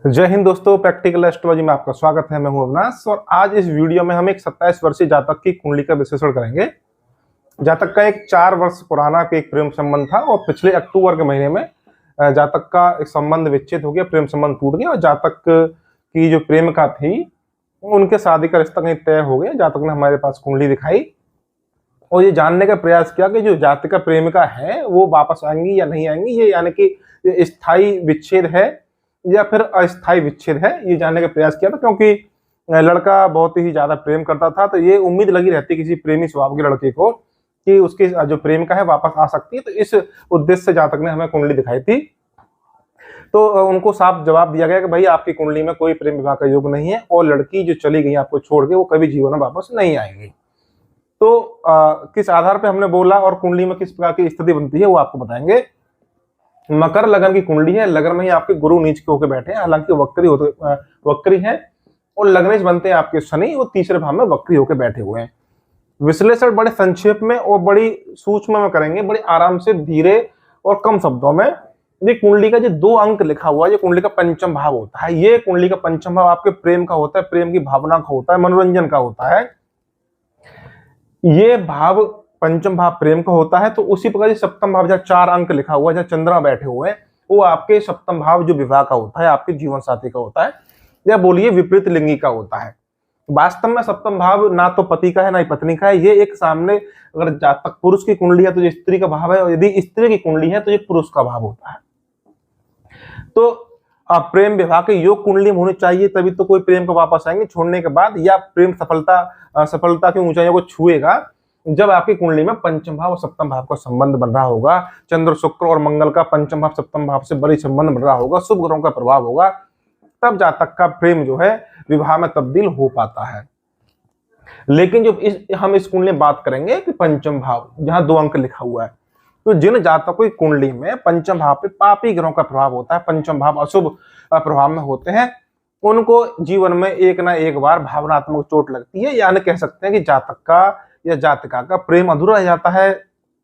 जय हिंद दोस्तों, practical astrology में आपका स्वागत है। मैं हूं अविनाश और आज इस वीडियो में हम एक 27 वर्षीय जातक की कुंडली का विश्लेषण करेंगे। जातक का एक 4 वर्ष पुराना एक प्रेम संबंध था और पिछले अक्टूबर के महीने में जातक का एक संबंध विच्छेद हो गया, प्रेम संबंध टूट गया और जातक की जो प्रेमिका थी उनके शादी का रिश्ता कहीं तय हो गया। जातक ने हमारे पास कुंडली दिखाई और ये जानने का प्रयास किया कि जो जातक का प्रेमिका है वो वापस आएंगी या नहीं आएंगी, ये यानी कि स्थायी विच्छेद है या फिर अस्थायी विच्छेद है, ये जानने का प्रयास किया था। क्योंकि लड़का बहुत ही ज्यादा प्रेम करता था तो ये उम्मीद लगी रहती किसी प्रेमी स्वभाव के लड़के को कि उसकी जो प्रेमिका है वापस आ सकती है। तो इस उद्देश्य से जातक ने हमें कुंडली दिखाई थी। तो उनको साफ जवाब दिया गया कि भाई आपकी कुंडली में कोई प्रेम विवाह का योग नहीं है और लड़की जो चली गई आपको छोड़ के वो कभी जीवन में वापस नहीं आएगी। तो किस आधार पर हमने बोला और कुंडली में किस प्रकार की स्थिति बनती है वो आपको बताएंगे। मकर लगन की कुंडली है, लगन में ही आपके गुरु नीच के होकर बैठे हैं, हालांकि वक्री है और लग्नेश बनते हैं आपके शनि, वो तीसरे भाव में वक्री होकर बैठे हुए हैं। विश्लेषण बड़े संक्षेप में और बड़ी सूक्ष्म में करेंगे, बड़े आराम से, धीरे और कम शब्दों में। ये कुंडली का जो 2 अंक लिखा हुआ है, ये कुंडली का पंचम भाव होता है। ये कुंडली का पंचम भाव आपके प्रेम का होता है, प्रेम की भावना का होता है, मनोरंजन का होता है। ये भाव पंचम भाव प्रेम का होता है। तो उसी प्रकार सप्तम भाव जहाँ 4 अंक लिखा हुआ है, जहाँ चंद्रमा बैठे हुए हैं, वो आपके सप्तम भाव जो विवाह का होता है, आपके जीवन साथी का होता है, या बोलिए विपरीत लिंगी का होता है। वास्तव में सप्तम भाव ना तो पति का है ना ही पत्नी का है। ये एक सामने अगर जातक पुरुष की कुंडली है तो ये स्त्री का भाव है, और यदि स्त्री की कुंडली है तो ये पुरुष का भाव होता है। तो प्रेम विवाह के योग कुंडली में होनी चाहिए, तभी तो कोई प्रेम को वापस आएंगे छोड़ने के बाद, या प्रेम सफलता की ऊंचाइयों को छुएगा जब आपकी कुंडली में पंचम भाव और सप्तम भाव का संबंध बन रहा होगा। चंद्र, शुक्र और मंगल का पंचम भाव सप्तम भाव से बड़ी संबंध बन रहा होगा, शुभ ग्रहों का प्रभाव होगा, तब जातक का प्रेम जो है विवाह में तब्दील हो पाता है। लेकिन जब हम इस कुंडली में बात करेंगे कि पंचम भाव जहां 2 अंक लिखा हुआ है, तो जिन जातकों की कुंडली में पंचम भाव पे पापी ग्रहों का प्रभाव होता है, पंचम भाव अशुभ प्रभाव में होते हैं, उनको जीवन में एक ना एक बार भावनात्मक चोट लगती है। यानी कह सकते हैं कि जातक का या जातिका का प्रेम अधूरा रह जाता है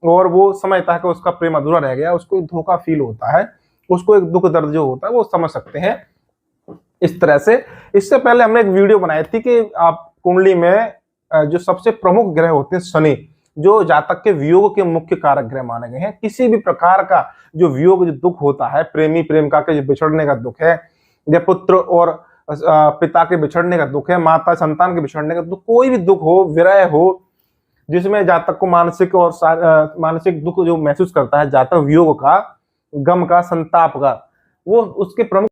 और वो समझता है कि उसका प्रेम अधूरा रह गया, उसको एक धोखा फील होता है, उसको एक दुख दर्द जो होता है वो समझ सकते हैं इस तरह से। इससे पहले हमने एक वीडियो बनाई थी कि आप कुंडली में जो सबसे प्रमुख ग्रह होते हैं शनि, जो जातक के वियोग के मुख्य कारक ग्रह माने गए हैं। किसी भी प्रकार का जो वियोग, जो दुख होता है, प्रेमी प्रेमिका के जो बिछड़ने का दुख है, या पुत्र और पिता के बिछड़ने का दुख है, माता संतान के बिछड़ने का दुख, कोई भी दुख हो, विरह हो, जिसमें जातक को मानसिक और मानसिक दुख जो महसूस करता है, जातक वियोग का, गम का, संताप का, वो उसके प्रमुख